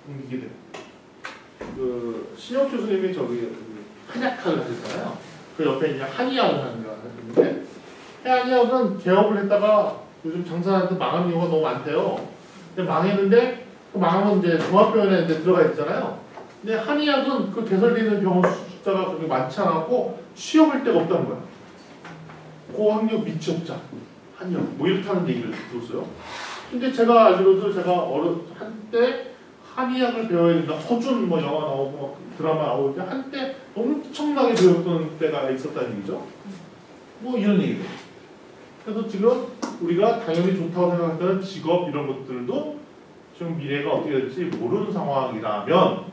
옮기게 돼요. 그 신혁 교수님이 저기 한약학을 하셨잖아요. 그 옆에 이제 한의학을 하는 거 하는데 한의학은 개업을 했다가 요즘 장사하는데 망하는 경우가 너무 많대요. 근데 망했는데 그 망하면 이제 종합병원에 이제 들어가 있잖아요. 근데 한의학은 그 개설되는 병원 숫자가 그렇게 많지 않았고 취업할 데가 없다는 거야. 고학력 미취업자 한의학 뭐 이렇다는 얘기를 들었어요. 근데 제가 알기로도 제가 한때 한의학을 배워야 된다. 허준 뭐 영화 나오고 드라마 나올 때 한때 엄청나게 배웠던 때가 있었다는 얘기죠. 뭐 이런 얘기예요. 그래서 지금 우리가 당연히 좋다고 생각하는 직업 이런 것들도 지금 미래가 어떻게 될지 모르는 상황이라면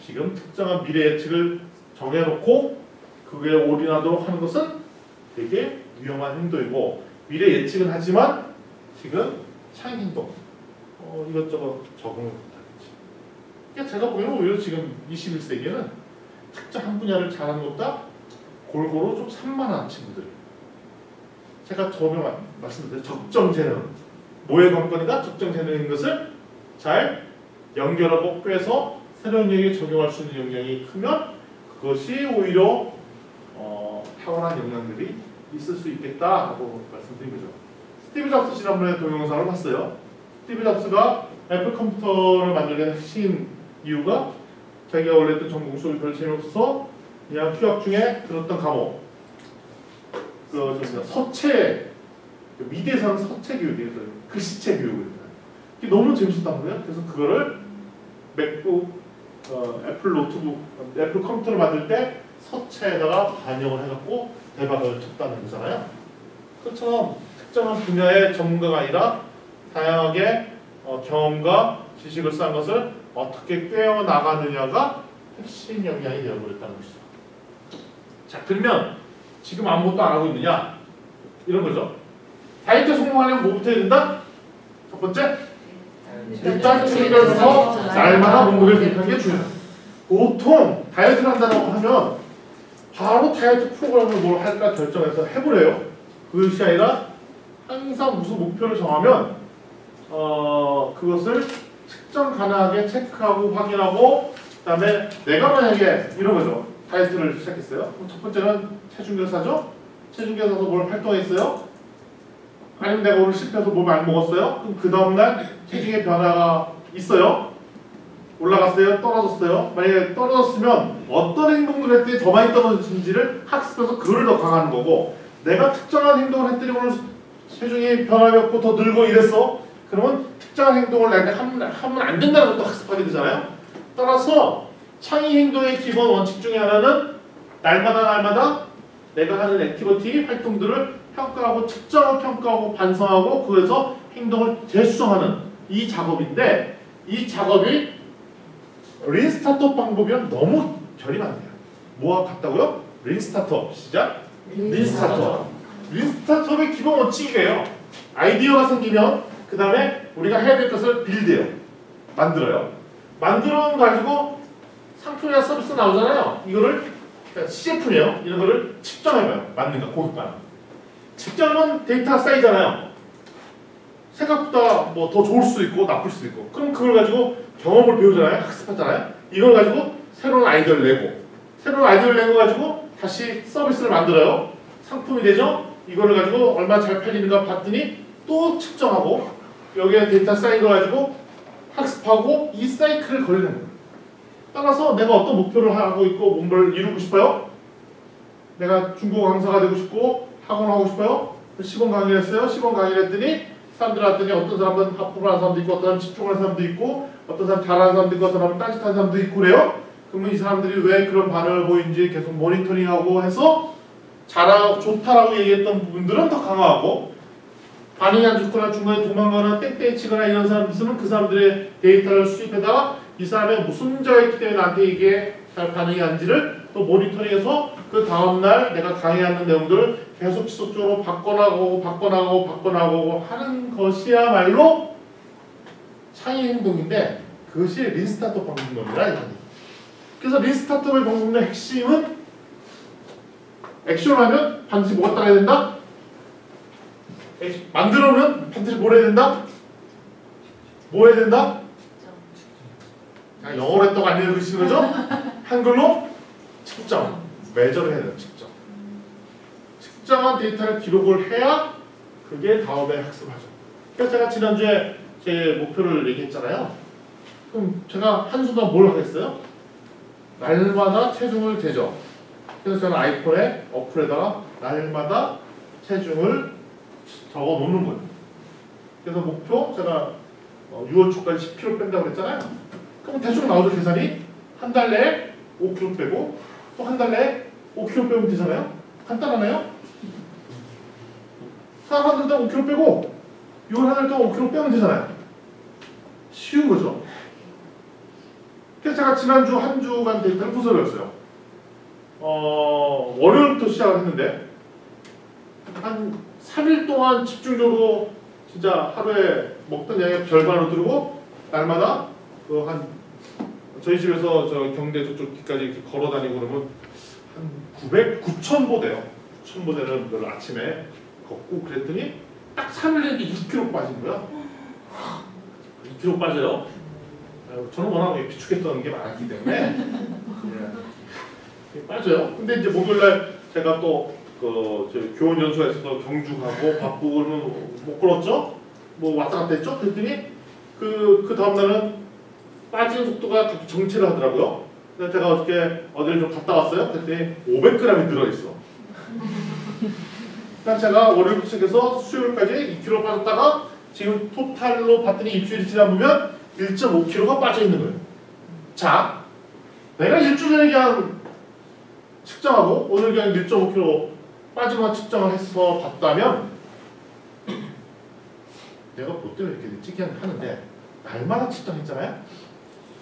지금 특정한 미래 예측을 정해놓고 그게 올인하도록 하는 것은 되게 위험한 행동이고 미래 예측은 하지만 지금 창의 행동 이것저것 적응을 못하겠지. 그러니까 제가 보기에는 오히려 지금 21세기에는 특정 한 분야를 잘하는 것보다 골고루 좀 산만한 친구들. 제가 처음에 말씀드린 적정 재능. 뭐의 관건이다? 적정 재능인 것을 잘 연결하고 꿰서 새로운 영역에 적용할 수 있는 역량이 크면 그것이 오히려 탁월한 역량들이 있을 수 있겠다 하고 말씀드린 거죠. 스티브 잡스 지난번에 동영상을 봤어요. 스티브 잡스가 애플 컴퓨터를 만들게 된 핵심 이유가 자기가 원래 했던 전공 수업이 별 재미없어서 그냥 휴학 중에 들었던 과목 서체 미대에서는 서체 교육이에요. 글씨체 교육입니다. 이게 너무 재밌었단 말이에요. 그래서 그거를 맥북 애플 노트북 애플 컴퓨터를 만들 때 서체에다가 반영을 해갖고 대박을 쳤다는 거잖아요. 그것처럼 특정한 분야의 전문가가 아니라 다양하게 경험과 지식을 쌓은 것을 어떻게 꿰어 나가느냐가 핵심 역량이 되어버렸다는 것이죠. 자, 그러면 지금 아무것도 안 하고 있느냐? 이런 거죠. 다이어트 성공하려면 뭐부터 해야 된다? 첫 번째, 일단 집에서 날마다 몸무게를 계획하는 게 중요해요. 보통 다이어트를 한다고 하면 바로 다이어트 프로그램을 뭘 할까 결정해서 해보래요. 그것이 아니라 항상 무슨 목표를 정하면 그것을 측정 가능하게 체크하고 확인하고 그 다음에 내가 만약에 이런 거죠. 다이어트를 시작했어요. 첫 번째는 체중계사죠. 체중계사서 뭘 활동했어요. 아니면 내가 오늘 실패해서 뭘 많이 먹었어요. 그럼 그 다음날 체중의 변화가 있어요. 올라갔어요. 떨어졌어요. 만약에 떨어졌으면 어떤 행동을 했더니 더 많이 떨어진지를 학습해서 그걸 더 강화하는 거고 내가 특정한 행동을 했더니 오늘 체중이 변함이 없고 더 늘고 이랬어. 그러면 특정한 행동을 내가 하면 안 된다는 것도 학습하게 되잖아요. 따라서 창의 행동의 기본 원칙 중에 하나는 날마다 내가 하는 액티비티 활동들을 평가하고 측정하고 평가하고 반성하고 그래서 행동을 재수정하는 이 작업인데 이 작업이 린스타트업 방법이랑 너무 결이 많네요. 뭐와 같다고요? 린스타트업 시작. 린스타트업. 린스타트업의 기본 원칙이에요. 아이디어가 생기면 그 다음에 우리가 해야 될 것을 빌드해요. 만들어요. 만들어 가지고 상품이나 서비스 나오잖아요. 이거를 CF네요. 이런 거를 측정해봐요. 맞는가 고객반. 측정은 데이터가 쌓이잖아요. 생각보다 뭐 더 좋을 수도 있고 나쁠 수도 있고 그럼 그걸 가지고 경험을 배우잖아요. 학습하잖아요. 이걸 가지고 새로운 아이디어를 내고 새로운 아이디어를 낸 거 가지고 다시 서비스를 만들어요. 상품이 되죠. 이거를 가지고 얼마나 잘 팔리는가 봤더니 또 측정하고 여기에 데이터 쌓인 거 가지고 학습하고 이 사이클을 걸리는 거예요. 따라서 내가 어떤 목표를 하고 있고 뭔가를 이루고 싶어요? 내가 중국어 강사가 되고 싶고 학원 하고 싶어요? 시범 강의를 했어요. 시범 강의를 했더니 사람들 왔더니 어떤 사람은 합법을 하는 사람도 있고 어떤 사람은 집중하는 사람도 있고 어떤 사람은 잘하는 사람도 있고 어떤 사람은 딴짓하는 사람도 있고 그래요. 그러면 이 사람들이 왜 그런 반응을 보이는지 계속 모니터링하고 해서 잘하고 좋다라고 얘기했던 부분들은 더 강화하고 반응이 안 좋거나 중간에 도망가거나 땡땡이 치거나 이런 사람 있으면 그 사람들의 데이터를 수입해다가 이 사람의 무슨 문제가 있기 때문에 나한테 이게 잘 반응이 안지를 또 모니터링해서 그 다음날 내가 강의하는 내용들을 계속 지속적으로 바꿔나가고 하는 것이야말로 창의 행동인데 그것이 린스타트업 방법론이라 이거예요. 그래서 린스타트업의 방법론의 핵심은 액션하면 반드시 뭐가 따라야 된다? 만들어오면 반드시 뭘 해야 된다? 뭐 해야 된다? 그냥 영어로 했다고 안 읽으시는 거죠? 한글로 측정, 매저를 해야 돼요. 측정. 측정한 데이터를 기록을 해야 그게 다음에 학습하죠. 그래서 제가 지난주에 제 목표를 얘기했잖아요. 그럼 제가 한순간 뭘 하겠어요? 날마다 체중을 재죠. 그래서 저는 아이폰에 어플에다가 날마다 체중을 적어 놓는 거예요. 그래서 목표 제가 6월 초까지 10kg 뺀다고 그랬잖아요. 그럼 대충 나오죠 계산이. 한 달 내에 5kg 빼고 또 한 달 내에 5kg 빼면 되잖아요. 간단하네요. 사람들도 5kg 빼고 6월 한 달 동안 5kg 빼면 되잖아요. 쉬운 거죠. 그래서 제가 지난주 한 주간 데이터를 분석을 했어요. 월요일부터 시작을 했는데 한 3일 동안 집중적으로 진짜 하루에 먹던 양의 별반으로 들고 날마다 그 한 저희 집에서 저 경대 저쪽 뒤까지 이렇게 걸어 다니고 그러면 한 9,000보 돼요. 9,000보대는 그걸 아침에 걷고 그랬더니 딱 3일 내에 2kg 빠진 거야. 2kg 빠져요. 저는 워낙 비축했던 게 많았기 때문에 빠져요. 근데 이제 목요일날 제가 또 그 교원 연수에서 경주 가고 바쁘고 그러면 못 걸었죠? 뭐 왔다 갔다 했죠? 그랬더니 그 다음날은 빠지는 속도가 갑자기 정체를 하더라고요. 그래서 제가 어저께 어디를 좀 갔다 왔어요. 그랬더니 500g이 늘어있어. 그러니까 제가 월요일부터 시작해서 수요일까지 2kg 빠졌다가 지금 토탈로 봤더니 일주일이 지나보면 1.5kg가 빠져있는 거예요. 자, 내가 일주일에 그냥 측정하고 오늘 그냥 1.5kg 빠지만 측정을 해서 봤다면 내가 뭐 때문에 이렇게 됐지? 그냥 하는데 날마다 측정했잖아요?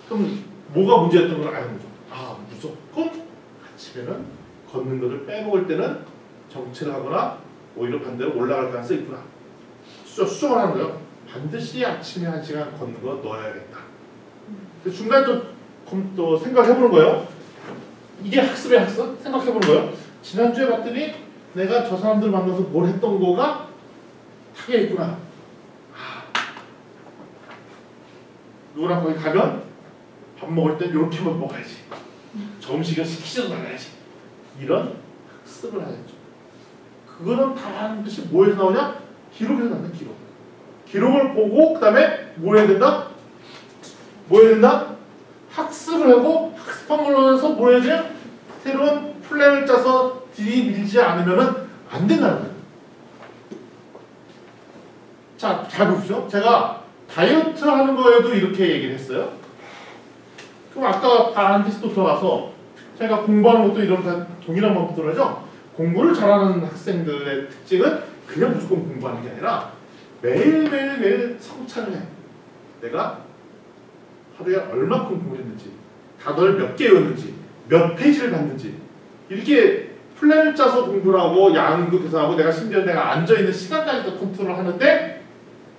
그럼 뭐가 문제였던 걸 아는 거죠. 아, 무조건 아침에는 걷는 것을 빼먹을 때는 정체를 하거나 오히려 반대로 올라갈 가능성이 있구나. 수정을 하는 거예요. 반드시 아침에 1시간 걷는 거 넣어야겠다. 중간에 또 생각해보는 거예요. 이게 학습의 학습? 생각해보는 거예요. 지난주에 봤더니 내가 저 사람들 만나서 뭘 했던 거가 타게 있구나. 누구랑 거기 가면 밥 먹을 땐 이렇게만 먹어야지. 점심은 시키지도 말아야지. 이런 학습을 하겠죠. 그거는 반드시 뭐에서 나오냐? 기록에서 나온다. 기록. 기록을 보고 그 다음에 뭐 해야 된다? 뭐 해야 된다? 학습을 하고 학습한 걸로 해서 뭐 해야 돼? 새로운 플랜을 짜서 들이밀지 않으면 안 된다는 거예요. 자, 잘 보십시오. 제가 다이어트 하는 거에도 이렇게 얘기를 했어요. 그럼 아까 반드시 또 들어가서 제가 공부하는 것도 이런 다 동일한 방법으로 하죠. 공부를 잘하는 학생들의 특징은 그냥 무조건 공부하는 게 아니라 매일 성찰을 해. 내가 하루에 얼마큼 공부를 했는지, 단어를 몇 개 외웠는지, 몇 페이지를 봤는지 이렇게 플랜을 짜서 공부를 하고 양도 계산하고 내가 심지어 내가 앉아있는 시간까지도 컨트롤을 하는데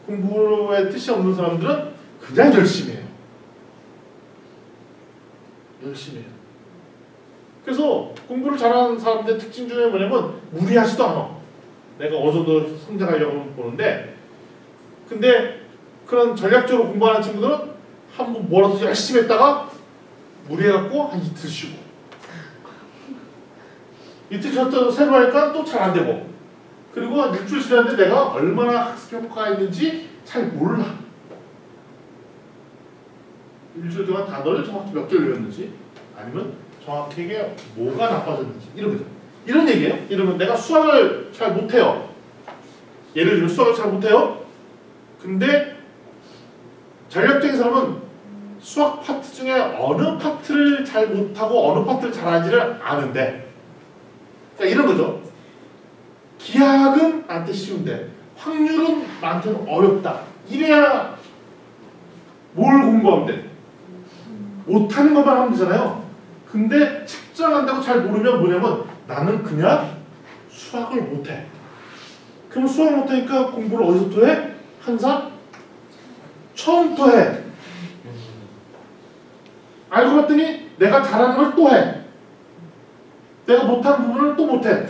공부에 뜻이 없는 사람들은 그냥 열심히 해요. 열심히 해요. 그래서 공부를 잘하는 사람들의 특징 중에 뭐냐면 무리하지도 않아. 내가 어느 정도 성장하려고 보는데 근데 그런 전략적으로 공부하는 친구들은 한번 뭐라도 열심히 했다가 무리해갖고 한 이틀 쉬고 이틀 쉬었다가 새로 하니까 또 잘 안 되고 그리고 한 일주일 지났는데 내가 얼마나 학습 효과가 있는지 잘 몰라. 일주일 동안 단어를 정확히 몇 개를 외웠는지 아니면 정확히 이게 뭐가 나빠졌는지 이런 거죠. 이런 얘기예요. 이러면 내가 수학을 잘 못해요. 예를 들면 수학을 잘 못해요. 근데 전략적인 사람은 수학 파트 중에 어느 파트를 잘 못하고 어느 파트를 잘하는지를 아는데 그러니까 이런 거죠. 기하학은 나한테 쉬운데 확률은 나한테는 어렵다. 이래야 뭘 공부하면 돼? 못하는 것만 하면 되잖아요. 근데 측정한다고 잘 모르면 뭐냐면 나는 그냥 수학을 못해. 그럼 수학을 못하니까 공부를 어디서부터 해? 항상 처음부터 해. 알고 봤더니 내가 잘하는 걸 또 해. 내가 못한 부분을 또 못해.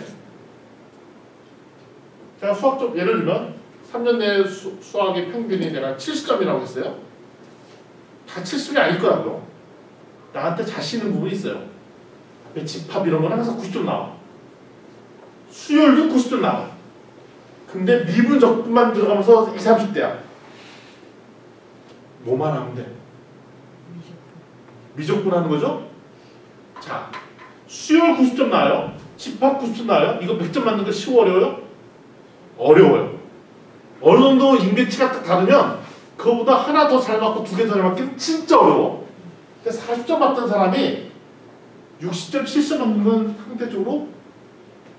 제가 수학적 예를 들면 3년 내 수학의 평균이 내가 70점이라고 했어요. 다 70이 아닐 거라고요. 나한테 자신 있는 부분이 있어요. 앞에 집합 이런 거는 항상 90점 나와. 수열도 90점 나와. 근데 미분적분만 들어가면서 20, 30대야. 뭐만 하면 돼? 미적분 하는 거죠? 자, 수열 90점 나와요. 집합 90점 나와요. 이거 100점 맞는 거 쉬워 어려워요? 어려워요. 어느 정도 임계치가 딱 다르면 그거보다 하나 더 잘 맞고 두 개 더 잘 맞기는 진짜 어려워. 근데 40점 맞던 사람이 60점, 70점 맞는 건 상대적으로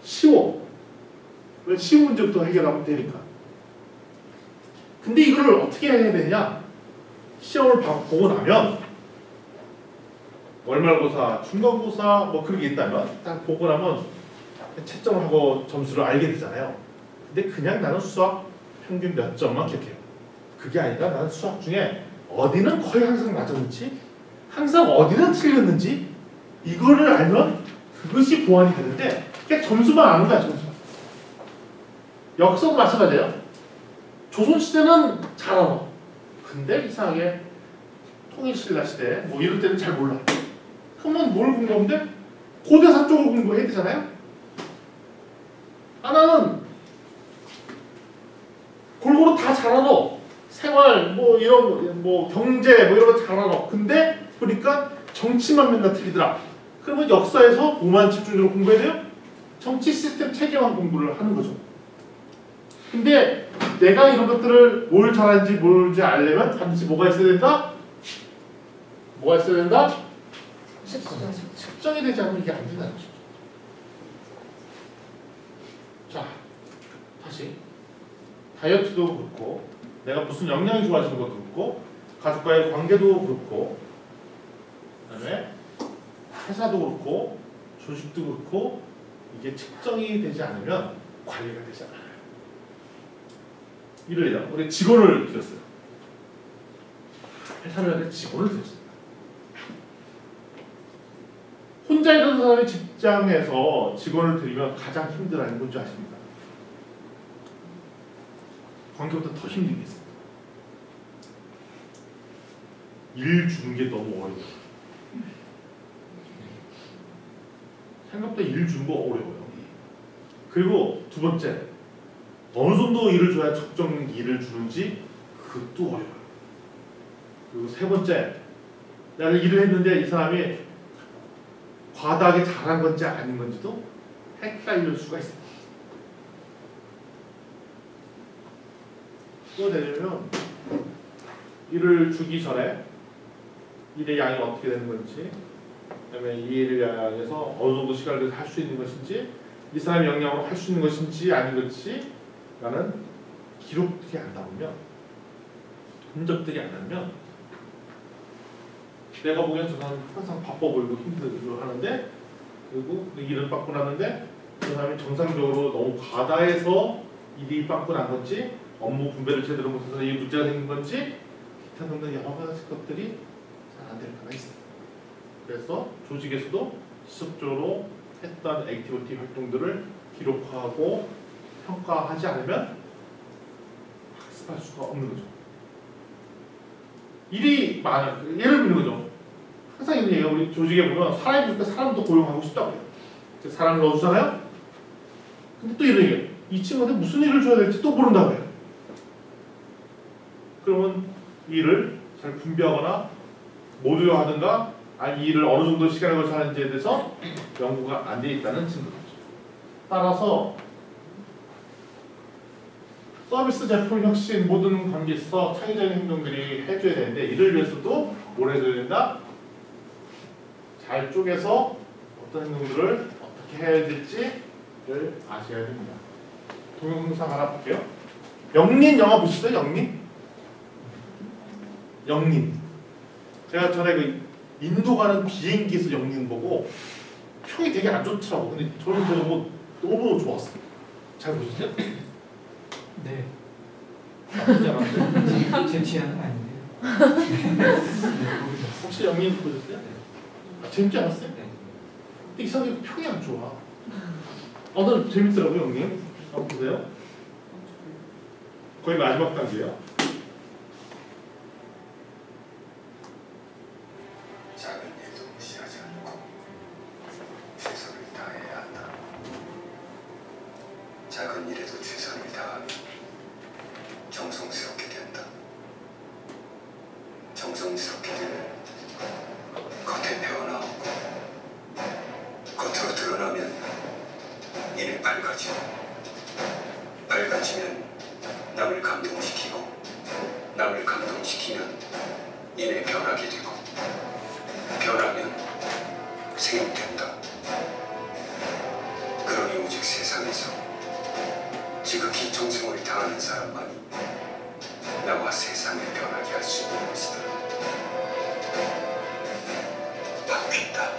쉬워. 왜? 쉬운 문제부터 해결하면 되니까. 근데 이거를 어떻게 해야 되냐? 시험을 보고 나면 월말고사, 중간고사 뭐 그런 게 있다면 딱 보고 나면 채점을 하고 점수를 알게 되잖아요. 근데 그냥 나는 수학 평균 몇 점만 기억해요. 그게 아니라 나는 수학 중에 어디는 거의 항상 맞았는지 항상 어디는 틀렸는지 이거를 알면 그것이 보완이 되는데 그냥 점수만 아는 거야. 점수만. 역사도 마찬가지예요. 조선시대는 잘 알아. 근데 이상하게 통일신라 시대 뭐 이럴 때는 잘 몰라. 그러면 뭘 공부하는데 고대사 쪽을 공부해야 되잖아요. 하나는 골고루 다 잘 알아. 생활 뭐 이런 뭐 경제 뭐 이런 거 잘 알아. 근데 보니까 정치만 맨날 틀리더라. 그러면 역사에서 뭐만 집중적으로 공부해야 돼요? 정치 시스템 체계만 공부를 하는 거죠. 근데 내가 이런 것들을 뭘 잘하는지 모르는지 알려면 반드시 뭐가 있어야 된다? 뭐가 있어야 된다? 측정이 되지 않으면 이게 안 된다는 거죠. 자, 다시 다이어트도 그렇고 내가 무슨 영양이 좋아지는 것도 그렇고 가족과의 관계도 그렇고 그다음에 회사도 그렇고 조직도 그렇고 이게 측정이 되지 않으면 관리가 되지 않아요. 예를 들어 우리 직원을 들였어요. 회사를 하는 직원을 들였습니다. 혼자 일하는 사람이 직장에서 직원을 들이면 가장 힘들어하는 건지 아십니까? 관계보다 더 힘든 게 있습니다. 일 주는 게 너무 어려워요. 생각보다 일 주는 거 어려워요. 그리고 두 번째, 어느 정도 일을 줘야 적정 일을 주는지 그것도 어려워요. 그리고 세 번째, 내가 일을 했는데 이 사람이 과다하게 잘한 건지 아닌 건지도 헷갈릴 수가 있습니다. 또 내려면 일을 주기 전에 일의 양이 어떻게 되는 건지, 그다음에 이 일을 향해서 어느 정도 시간을 내서 할 수 있는 것인지, 이 사람의 역량으로 할 수 있는 것인지 아닌 것인지 라는 기록들이 안 나오면, 흔적들이 안 나오면 내가 보기엔 저 사람은 항상 바빠 보이고 힘들고 하는데, 그리고 일을 받고 나는데 그 사람이 정상적으로 너무 과다해서 일이 받고 난 건지, 업무 분배를 제대로 못해서 이 문제가 생긴 건지, 기타 등등 여러 가지 것들이 잘 안 될 때가 있습니다. 그래서 조직에서도 지속적으로 했던 액티비티 활동들을 기록하고 평가하지 않으면 학습할 수가 없는 거죠. 일이 많아요. 예를 들는 거죠. 항상 있는 얘기가, 우리 조직에 보면 사람이 있으니까 사람도 고용하고 싶다고 해요. 사람을 넣어주잖아요. 근데 또 이런 얘기예요. 이 친구한테 무슨 일을 줘야 될지 또 모른다고 해요. 그러면 일을 잘 분배하거나 모두려 하든가, 아니 이 일을 어느 정도 시간을 걸쳐 하는지에 대해서 연구가 안 돼 있다는 증거죠. 따라서 서비스, 제품, 혁신 모든 관계에 있어 창의적인 행동들이 해줘야 되는데, 이를 위해서도 뭘 해줘야 된다? 잘 쪼개서 어떤 행동들을 어떻게 해야 될지를 아셔야 됩니다. 동영상 하나 볼게요. 영린 영화 보셨어요? 영린? 영린. 제가 전에 그 인도 가는 비행기에서 영린 보고 평이 되게 안 좋더라고. 근데 저는 그거 뭐 너무 좋았어요. 잘 보셨어요? 네. 나쁘지 않았어요? 제 취향은 아닌데요. 혹시 영린 보셨어요? 아, 재밌지 않았어요? 네. 근데 이상하게 평이 안 좋아. 난 재밌더라고요, 영린. 한번 보세요. 거의 마지막 단계예요. 작은 예정 무시하지 않고 최선을 다해야 한다. 작은 일에도 최선을 다하면 정성스럽게 된다. 정성스럽게 되면 겉에 배어나오고 겉으로 드러나면 이내 밝아지고 밝아지면 남을 감동시키고 남을 감동시키면 이내 변하게 되고 변하면 생육된다. 그러니 오직 세상에서 지극히 정성을 다하는 사람만이 나와 세상을 변하게 할 수 있는 것이다. 바뀐다.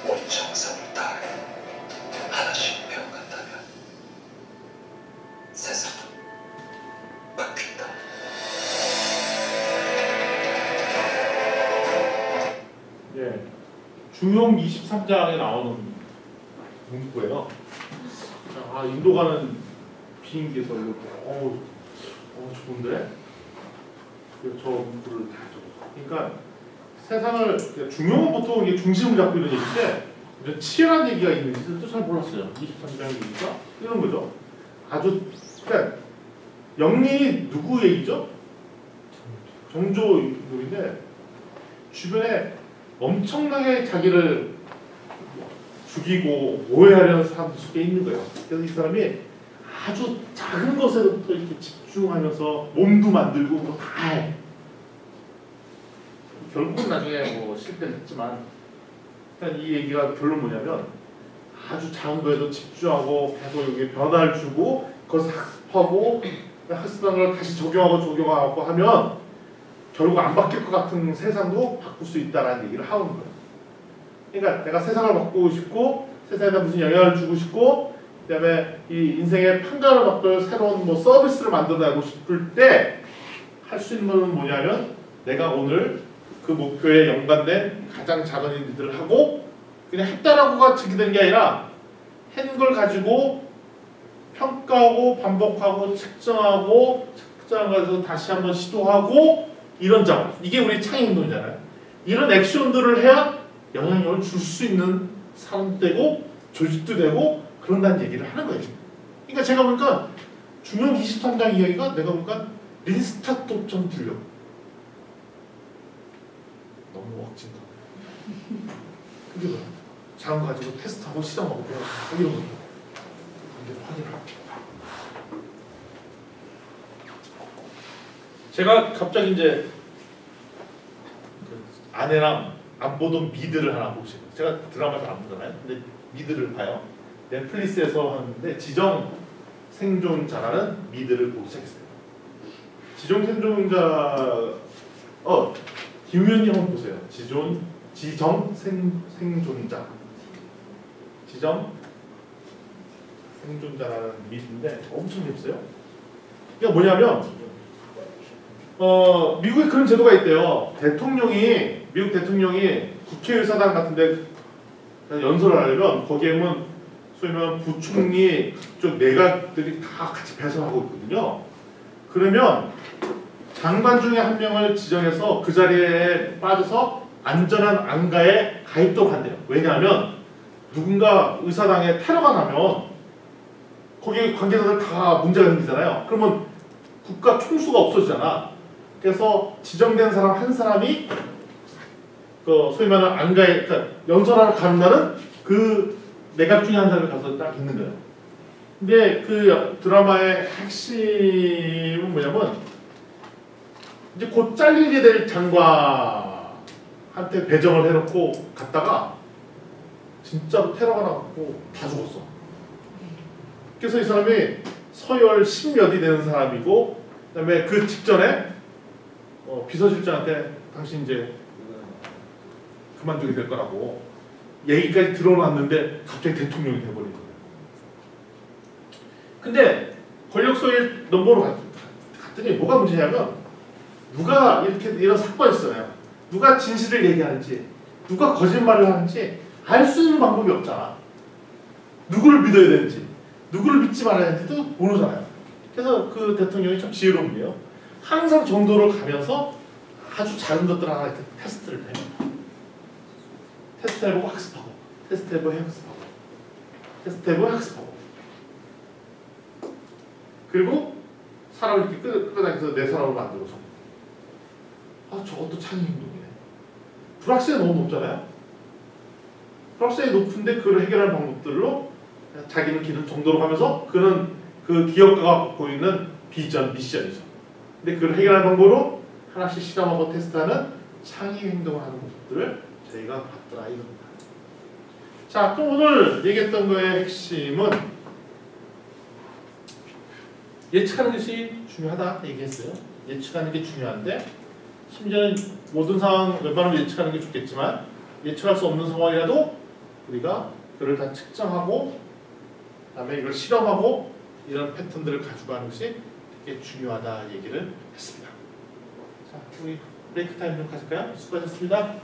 온 정성을 다해 하나씩 배워간다면 세상은 바뀐다. 예, 중용 23장에 나오는 문구예요. 아, 인도 가는 비행기에서 이렇게 좋은데? 그래서 저 문구를 다 적었어. 그러니까 세상을 중용은 보통 이게 중심을 잡고 이런 얘기인데 이런 치열한 얘기가 있는지도 잘 몰랐어요. 23장 얘기가 이런 거죠. 아주 그러니까 영리 누구 얘기죠? 정조인데 주변에 엄청나게 자기를 죽이고 오해하려는 사람들 속에 있는 거예요. 그래서 이 사람이 아주 작은 것에도 이렇게 집중하면서 몸도 만들고 뭐 다 해. 결국은 나중에 뭐 실패를 했지만 일단 이 얘기가 결론 뭐냐면 아주 작은 거에도 집중하고 계속 여기 변화를 주고 그것을 학습하고 학습한 걸 다시 적용하고 하면 결국 안 바뀔 것 같은 세상도 바꿀 수 있다라는 얘기를 하는 거예요. 그러니까 내가 세상을 바꾸고 싶고 세상에다 무슨 영향을 주고 싶고 그다음에 이 인생의 판가를 바꿀 새로운 뭐 서비스를 만들어내고 싶을 때 할 수 있는 건 뭐냐면 내가 오늘 그 목표에 연관된 가장 작은 일들을 하고 그냥 했다라고가 증기되는 게 아니라 한 걸 가지고 평가하고 반복하고 측정하고 측정해서 다시 한번 시도하고 이런 작업 이게 우리 창의운동이잖아요. 이런 액션들을 해야 영향력을 줄 수 있는 사람도 되고 조직도 되고 그런다는 얘기를 하는 거예요. 그러니까 제가 보니까 중용 23장 이야기가 내가 보니까 린스타트처럼 들려. 너무 억진다. 그게 뭐야? 자원 가지고 테스트하고 시험하고 이런 거. 근데 확인을 할게. 제가 갑자기 이제 그 아내랑 안 보던 미드를 하나 보고 싶어요. 제가 드라마 잘 안 보잖아요. 근데 미드를 봐요. 넷플릭스에서 하는데 지정 생존자라는 미드를 보기 시작했어요. 지정 생존자 김우현님 한번 보세요. 지정 생존자. 지정 생존자라는 미드인데 엄청 재밌어요. 이게 뭐냐면 미국에 그런 제도가 있대요. 미국 대통령이 국회의사당 같은데 연설을 하려면 거기에 보면 소위 말하면 부총리 그쪽 내각들이 다 같이 배설하고 있거든요. 그러면 장관 중에 한 명을 지정해서 그 자리에 빠져서 안전한 안가에 가입도 한대요. 왜냐하면 누군가 의사당에 테러가 나면 거기 관계자들 다 문제가 생기잖아요. 그러면 국가 총수가 없어지잖아. 그래서 지정된 사람 한 사람이 그 소위 말하는 안가에 그러니까 연설하러 가는 날은 그 내각 중에 한 사람이 가서 딱 있는 거예요. 근데 그 드라마의 핵심은 뭐냐면 이제 곧 잘리게 될 장관한테 배정을 해놓고 갔다가 진짜로 테러가 나고 다 죽었어. 그래서 이 사람이 서열 10몇이 되는 사람이고 그다음에 그 직전에 비서실장한테 당신 이제 그만두게 될 거라고 얘기까지 들어놨는데 갑자기 대통령이 돼버린 거예요. 근데 권력서열 넘버로 갔더니 뭐가 문제냐면 누가 이런 사건이 있잖아요. 누가 진실을 얘기하는지 누가 거짓말을 하는지 알 수 있는 방법이 없잖아. 누구를 믿어야 되는지 누구를 믿지 말아야 되는지도 모르잖아요. 그래서 그 대통령이 참 지혜로운 게요. 항상 정도를 가면서 아주 작은 것들 하나 이렇게 테스트를 해요. 테스트 해보고 학습하고, 테스트 해보고 학습하고, 테스트 해보고 학습하고. 그리고 사람을 이렇게 끌어다니면서 내 사람을 만들어서. 아, 저것도 창의 행동이네. 불확실성이 너무 높잖아요. 불확실성이 높은데 그걸 해결할 방법들로 자기는 기는 정도로 가면서 그는 그 기업가가 갖고 있는 비전, 미션이죠. 근데 그걸 해결할 방법으로 하나씩 실험하고 테스트하는 창의 행동을 하는 모습들을 저희가 봤더라 이겁니다. 자, 또 오늘 얘기했던 거의 핵심은 예측하는 것이 중요하다 얘기했어요. 예측하는 게 중요한데 심지어는 모든 상황 웬만하면 예측하는 게 좋겠지만 예측할 수 없는 상황이라도 우리가 그를 다 측정하고 그다음에 이걸 실험하고 이런 패턴들을 가지고 가는 것이 되게 중요하다 얘기를 했습니다. 자, 우리 브레이크 타임 좀 가질까요? 수고하셨습니다.